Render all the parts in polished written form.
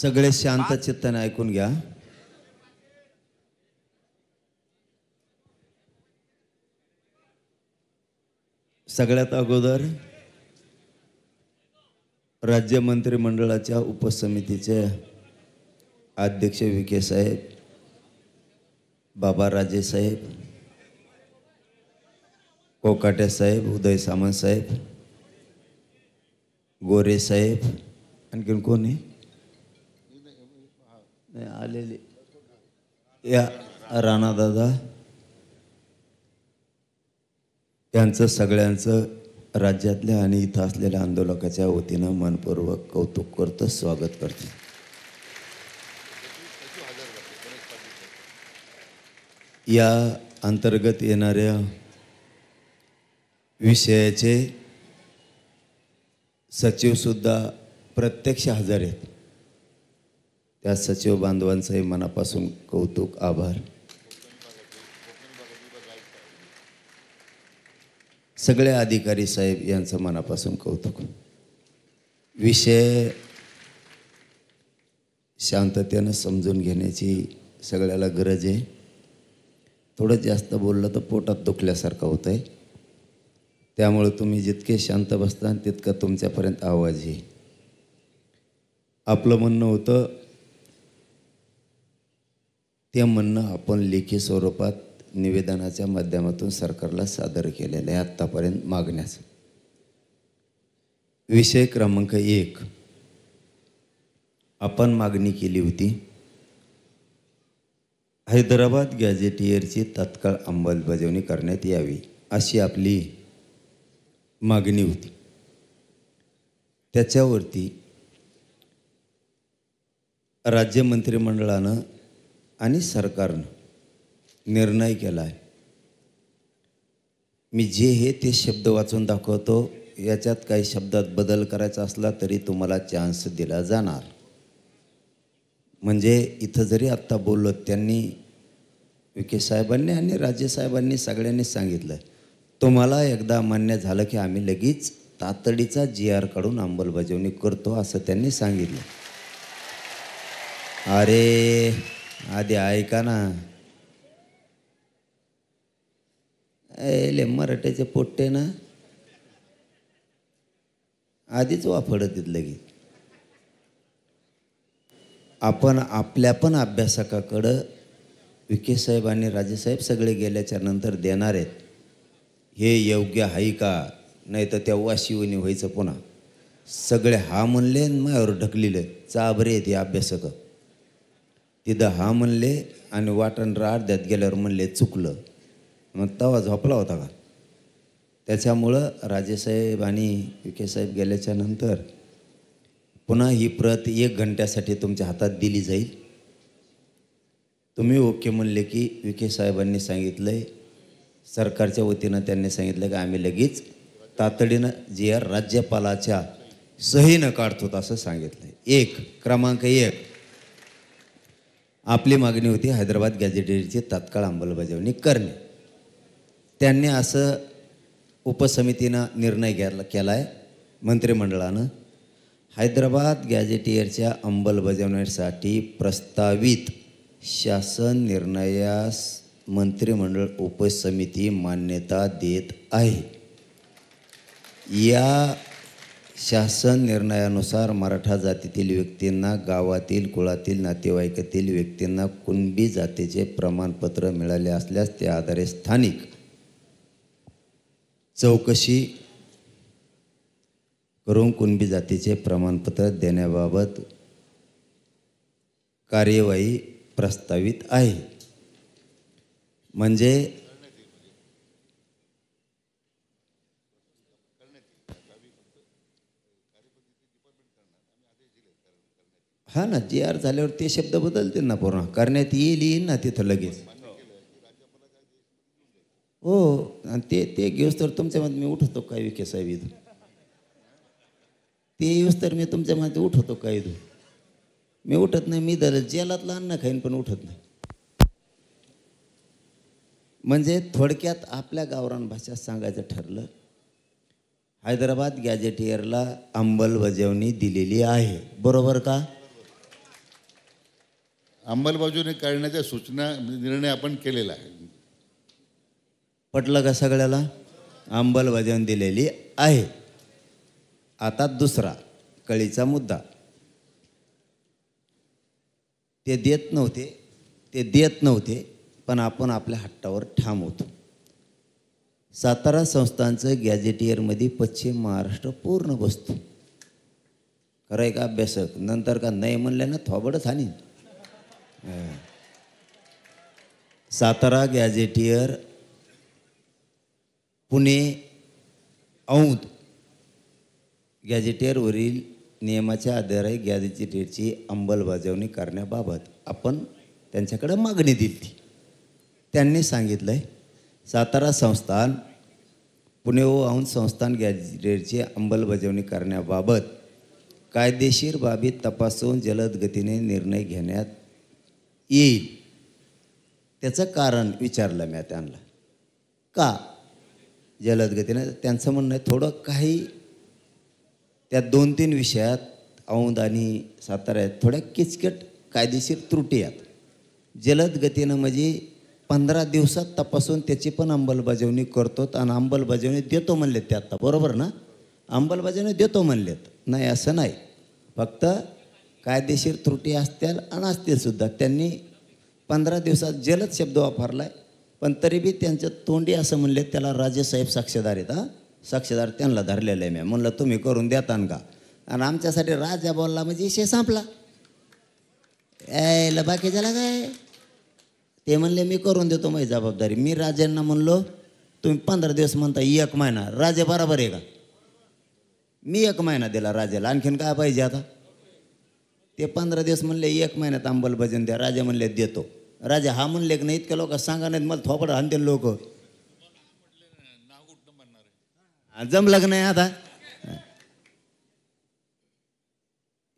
सगळे शांत चित्ताने ऐकून घ्या। सगळ्यात अगोदर राज्य मंत्रिमंडळाच्या उपसमितीचे अध्यक्ष विखे साहेब, बाबा राजे साहेब, कोकाटे साहेब, उदय सामंत साहेब, गोरे साहेब, आणखीन कोणी आलेले या राणा दादा यांचं सगळ्यांचं राज्यातल्या आणि इथं असलेल्या आंदोलकाच्या वतीनं मनपूर्वक कौतुक करतो, स्वागत करतो। या अंतर्गत येणाऱ्या विषयाचे सचिव सुद्धा प्रत्यक्ष हजर आहेत। त्या सचिव बांधवांचंही मनापासून कौतुक, आभार। सगळे अधिकारी साहेब यांचं मनापासून कौतुक। विषय शांततेनं समजून घेण्याची सगळ्याला गरज आहे। थोडं जास्त बोललं तर पोटात दुखल्यासारखं होतं आहे, त्यामुळे तुम्ही जितके शांत बसता तितकं तुमच्यापर्यंत आवाज येईल। आपलं म्हणणं होतं ते म्हणणं आपण लेखी स्वरूपात निवेदनाच्या माध्यमातून सरकारला सादर केलेलं आहे आत्तापर्यंत मागण्याचं। विषय क्रमांक 1 आपण मागणी केली होती, हैदराबाद गॅझेटियरची तात्काळ अंमलबजावणी करण्यात यावी अशी आपली मागणी होती। त्याच्यावरती राज्य मंत्रिमंडळानं आणि सरकारनं निर्णय केला आहे। मी जे हे ते शब्द वाचून दाखवतो, याच्यात काही शब्दात बदल करायचा असला तरी तुम्हाला चान्स दिला जाणार। म्हणजे इथं जरी आत्ता बोललो त्यांनी विखे साहेबांनी आणि राज्य साहेबांनी सगळ्यांनी सांगितलं, तुम्हाला एकदा मान्य झालं की आम्ही लगेच तातडीचा GR काढून अंमलबजावणी करतो असं त्यांनी सांगितलं। अरे आधी ऐका ना, ले मराठ्याचे पोट्टे ना आधीच वाफडत लगेच। आपण आपल्या पण अभ्यासकाकडं विखे साहेब आणि राजेसाहेब सगळे गेल्याच्या नंतर देणार आहेत, हे योग्य आहे का नाही तर त्या वाशिवणी व्हायचं पुन्हा। सगळे हा म्हणले माझ्यावर ढकलिले, चाबरे ते अभ्यासक तिथं हा म्हणले आणि वाटण अर्ध्यात गेल्यावर म्हणले चुकलं, मग तवा झोपला होता का? त्याच्यामुळं राजेसाहेब आणि विखे साहेब गेल्याच्या नंतर पुन्हा ही प्रत 1 घंट्यासाठी तुमच्या हातात दिली जाईल। तुम्ही ओके म्हणले की विखे साहेबांनी सांगितलंय, सरकारच्या वतीनं त्यांनी सांगितलं की आम्ही लगेच तातडीनं GR राज्यपालाच्या सहीनं काढतो असं सांगितलंय। क्रमांक 1 आपली मागणी होती हैदराबाद गॅझेटियरची तात्काळ अंमलबजावणी करणे। त्यांनी असं उपसमितीनं निर्णय केला आहे मंत्रिमंडळानं, हैदराबाद गॅझेटियरच्या अंमलबजावणीसाठी प्रस्तावित शासन निर्णयास मंत्रिमंडळ उपसमिती मान्यता देत आहे। या शासन निर्णयानुसार मराठा जातीतील व्यक्तींना, गावातील कुळातील नातेवाईकातील व्यक्तींना कुणबी जातीचे प्रमाणपत्र मिळाले असल्यास त्या आधारे स्थानिक चौकशी करून कुणबी जातीचे प्रमाणपत्र देण्याबाबत कार्यवाही प्रस्तावित आहे। म्हणजे हा ना, GR झाल्यावर ते शब्द बदलतील ना, पूर्ण करण्यात येईल ना तिथं लगेच। हो, आणि ते घेऊस तर तुमच्यामध्ये मी उठवतो काय विखे साहेब इथं, ते येऊस तर मी तुमच्यामध्ये उठवतो काय इथं? मी उठत नाही, मी दर जेलातला अन्न खाईन पण उठत नाही। म्हणजे थोडक्यात आपल्या गावरान भाषेत सांगायचं ठरलं, हैदराबाद गॅझेटियरला अंमलबजावणी दिलेली आहे, बरोबर का? अंमलबजावणी करण्याच्या सूचना निर्णय आपण केलेला आहे. पटलं का सगळ्याला? अंमलबजावणी दिलेली आहे. आता दुसरा कळीचा मुद्दा, ते देत नव्हते पण आपण आपल्या हट्टावर ठाम होतो. सातारा संस्थांचं गॅजेटियरमध्ये पश्चिम महाराष्ट्र पूर्ण बसतो. खरं आहे का अभ्यासक? नंतर का नाही म्हणले ना थोबडच हानी. सातारा गॅजेटियर, पुणे औंध गॅजेटियरवरील नियमाच्या आधारे गॅजेटियरची अंमलबजावणी करण्याबाबत आपण त्यांच्याकडे मागणी दिली. त्यांनी सांगितलं आहे सातारा संस्थान, पुणे व औंध संस्थान गॅजेटियरची अंमलबजावणी करण्याबाबत कायदेशीर बाबी तपासून जलद गतीने निर्णय घेण्यात येईल. त्याचं कारण विचारलं मी त्यांना, का जलद गतीने? त्यांचं म्हणणं आहे थोडं काही त्या 2-3 विषयात औंध आणि साताऱ्यात थोड्या किचकट कायदेशीर त्रुटी आहेत. जलद गतीनं म्हणजे 15 दिवसात तपासून त्याची पण अंमलबजावणी करतो आणि अंमलबजावणी देतो म्हणलेत ते. आता बरोबर ना? अंमलबजावणी देतो म्हणलेत, नाही असं नाही. फक्त कायदेशीर त्रुटी असतील आणि असतील सुद्धा. त्यांनी 15 दिवसात जलद शब्द वापरला आहे, पण तरी बी त्यांच्या तोंडी असं म्हणले त्याला राजेसाहेब साक्षीदार आहेत. साक्षीदार त्यांना धरलेलं आहे. मी म्हणलं तुम्ही करून देतान का? आणि आमच्यासाठी राजा बोलला म्हणजे विषय संपला. यायला बाकीच्याला काय? ते म्हणले मी करून देतो माझी जबाबदारी. मी राजांना म्हणलो तुम्ही 15 दिवस म्हणता 1 महिना. राजे बरोबर आहे का? मी 1 महिना दिला राजाला, आणखीन काय पाहिजे आता? ते 15 दिवस म्हणले 1 महिन्यात अंमलबजावणी द्या. राजा म्हणले देतो. राजा हा म्हणले की नाही इतक्या लोक सांगा नाहीत मला थोपड हाणतील लोक. जमलं की नाही आता?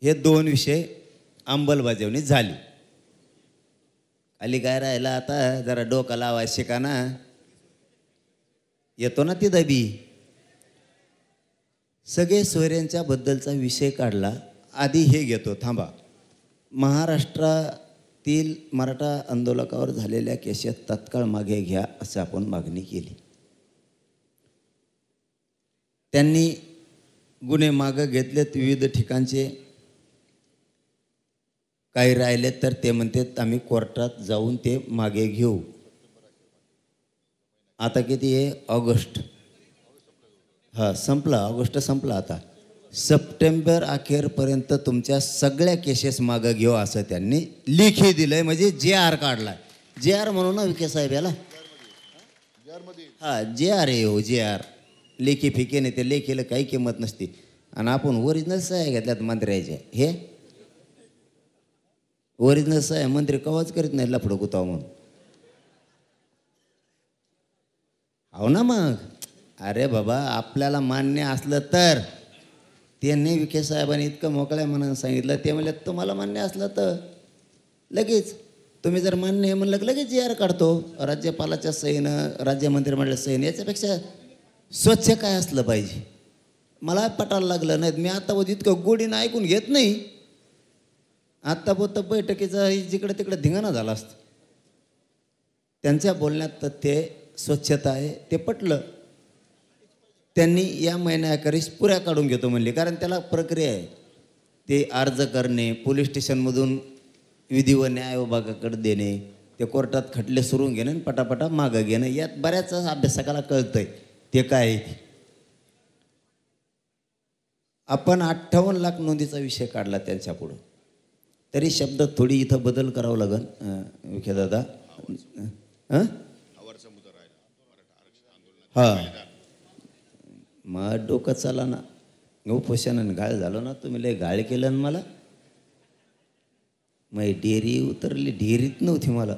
हे 2 विषय अंमलबजावणी झाली. खाली काय राहिला आता? जरा डोकं लावायला शिका ना. येतो ना ती दबी. सगळे सोयऱ्यांच्या बद्दलचा विषय काढला. आधी हे घेतो, थांबा. महाराष्ट्रातील मराठा आंदोलकावर झालेल्या केसेस तत्काळ मागे घ्या असं आपण मागणी केली. त्यांनी गुन्हे मागे घेतलेत विविध ठिकाणचे. काही राहिले तर ते म्हणतात आम्ही कोर्टात जाऊन ते मागे घेऊ. आता किती आहे? ऑगस्ट. संपला. ऑगस्ट संपला. आता सप्टेंबर अखेरपर्यंत तुमच्या सगळ्या केसेस मागं घेऊ असं त्यांनी लेखी दिलंय. म्हणजे JR काढलाय. JR म्हणून ना विखे साहेब याला? JR आहे हो. JR लेखी फिके नाही. ते लेखीला काही किंमत नसते. आणि आपण ओरिजिनल सह्या घेतल्यात मंत्र्याच्या. हे ओरिजिनल सह्या मंत्री कवाच करीत नाही लफडं कुताव म्हणून. हो ना मग. अरे बाबा आपल्याला मान्य असलं तर. त्यांनी विखे साहेबांनी इतकं मोकळ्या मनानं सांगितलं. ते म्हणले तुम्हाला मान्य असलं तर लगेच. तुम्ही जर मान्य आहे म्हणलं की लगेच JR काढतो राज्यपालाच्या सहीनं, राज्य मंत्रिमंडळाच्या सहीनं. याच्यापेक्षा स्वच्छ काय असलं पाहिजे? मला पटायला लागलं नाहीत. मी आता बोध इतकं गोडीनं ऐकून घेत नाही. आत्ता बोत बैठकीचा जिकडे तिकडे धिंगाणा झाला असतं. त्यांच्या बोलण्यात तर ते स्वच्छता आहे ते पटलं. त्यांनी या महिन्याअखेरीस पुऱ्या काढून घेतो म्हणले. कारण त्याला प्रक्रिया आहे. ते अर्ज करणे, पोलीस स्टेशनमधून विधी व न्याय विभागाकडे देणे, ते कोर्टात खटले सुरू घेणे आणि पटापटा मागं घेणं. यात बऱ्याच अभ्यासकाला कळतंय ते काय आहे. आपण 58 लाख नोंदीचा विषय काढला त्यांच्यापुढं. तरी शब्द थोडी इथं बदल करावं लागेल विखे दादा. मग डोकं चाला ना. उपोषणाने गाळ झालो ना. तुम्ही लय गाळ केलं ना मला. मग डेअरी उतरली. डेअरीत नव्हती मला.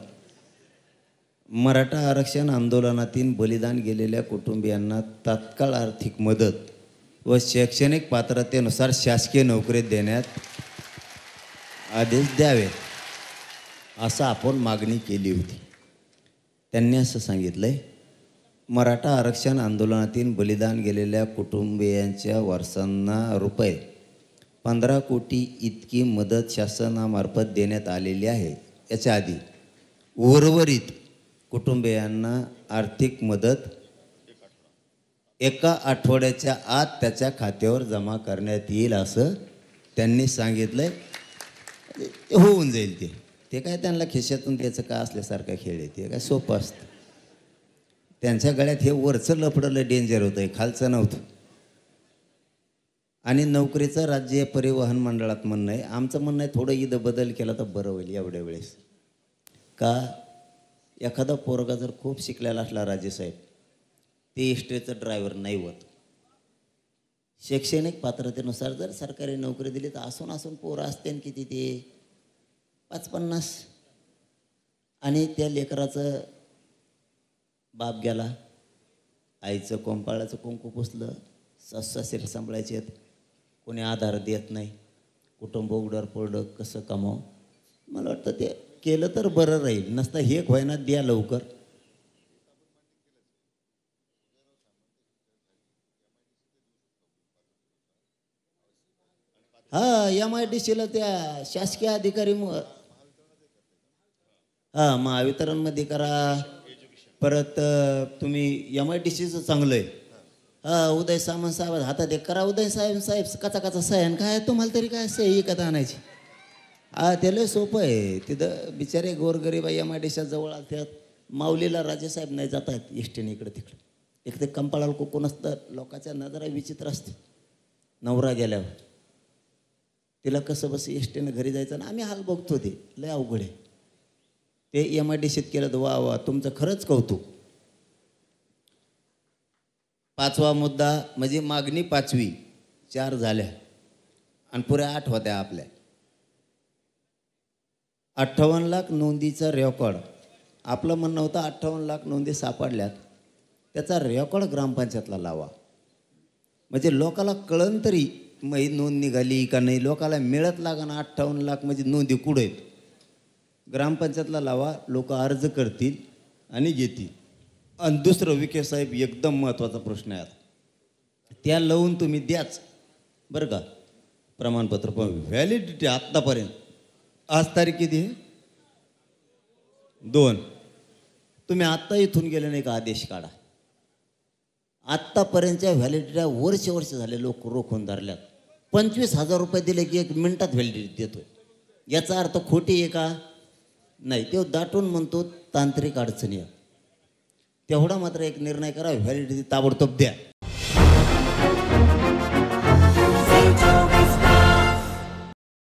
मराठा आरक्षण आंदोलनातील बलिदान गेलेल्या कुटुंबियांना तात्काळ आर्थिक मदत व शैक्षणिक पात्रतेनुसार शासकीय नोकरी देण्यात आदेश द्यावेत असं आपण मागणी केली होती. त्यांनी असं सांगितलंय मराठा आरक्षण आंदोलनातील बलिदान गेलेल्या कुटुंबियांच्या वारसांना ₹15 कोटी इतकी मदत शासनामार्फत देण्यात आलेली आहे. याच्या आधी उर्वरित कुटुंबियांना आर्थिक मदत 1 आठवड्याच्या आत त्याच्या खात्यावर जमा करण्यात येईल असं त्यांनी सांगितलंय. ते होऊन जाईल. ते काय त्यांना खिशातून त्याचं का असल्यासारखं खेळ आहे. ते काय सोपं असतं. त्यांच्या गळ्यात हे वरचं लफडलं डेंजर होतं, खालचं नव्हतं. आणि नोकरीचं राज्य परिवहन मंडळात म्हणणं आहे. आमचं म्हणणं आहे थोडं इथं बदल केला तर बरं होईल एवढ्या वेळेस. का एखादा पोरगा जर खूप शिकलेला असला राजेसाहेब, ते एसटीचं ड्रायव्हर नाही होत. शैक्षणिक पात्रतेनुसार जर सरकारी नोकरी दिली तर असून पोरं असते किती ते 50-50. आणि त्या लेकराचं बाप गेला, आईचं कोंपाळाचं कुंकू पुसलं, सासरे सांभाळायचे आहेत, कोणी आधार देत नाही, कुटुंब उघडर पडलं, कसं कमावं. मला वाटतं ते केलं तर बरं राहील. नसता हे व्हायना द्या लवकर. हा MIDCला त्या शासकीय अधिकारी महावितरणमध्ये करा. परत तुम्ही MIDCचं चांगलं आहे. उदय सामंत साहेब हातात एक करा. उदय साहेब कचा सह्यान काय तुम्हाला तरी काय सही कथा आणायची. त्याला सोपं आहे. तिथं बिचारे गोरगरीब MIDCच्या जवळ असतात. माऊलीला राजेसाहेब नाही जात आहेत एसटीने इकडं तिकडं. एक ते कंपाळाला कोण असतं, लोकांच्या नजरा विचित्र असते. नवरा गेल्यावर तिला कसं बस एसटीनं घरी जायचं ना, आम्ही हाल बघतो. ते लय अवघड आहे. ते MIDCत केलं तर वा तुमचं खरंच कौतुक. 5वा मुद्दा म्हणजे मागणी 5वी 4 झाल्या आणि पुऱ्या 8 होत्या आपल्या. 58 लाख नोंदीचा रेकॉर्ड. आपलं म्हणणं होतं 58 लाख नोंदी सापडल्यात, त्याचा रेकॉर्ड ग्रामपंचायतला लावा. म्हणजे लोकाला कळन तरी मग नोंद निघाली का नाही. लोकाला मिळत लागा 58 लाख म्हणजे नोंदी कुठं आहेत. ग्रामपंचायतला लावा, लोक अर्ज करतील आणि घेतील. आणि दुसरं विखे साहेब एकदम महत्त्वाचा प्रश्न आहे. त्या लावून तुम्ही द्याच बरं का प्रमाणपत्र. पण व्हॅलिडिटी आत्तापर्यंत आज तारीख किती 2. तुम्ही आत्ता इथून गेले नाही का आदेश काढा. आत्तापर्यंतच्या व्हॅलिडिटीला वर्ष झाले लोक रोखून धरल्यात. 25,000 रुपये दिले की 1 मिनिटात व्हॅलिडिटी देतोय. याचा अर्थ खोटी आहे का नाही. तो दाटून म्हणतो तांत्रिक अडचणी. तेवढा मात्र एक निर्णय करा, व्हॅलिडिटी ताबडतोब द्या.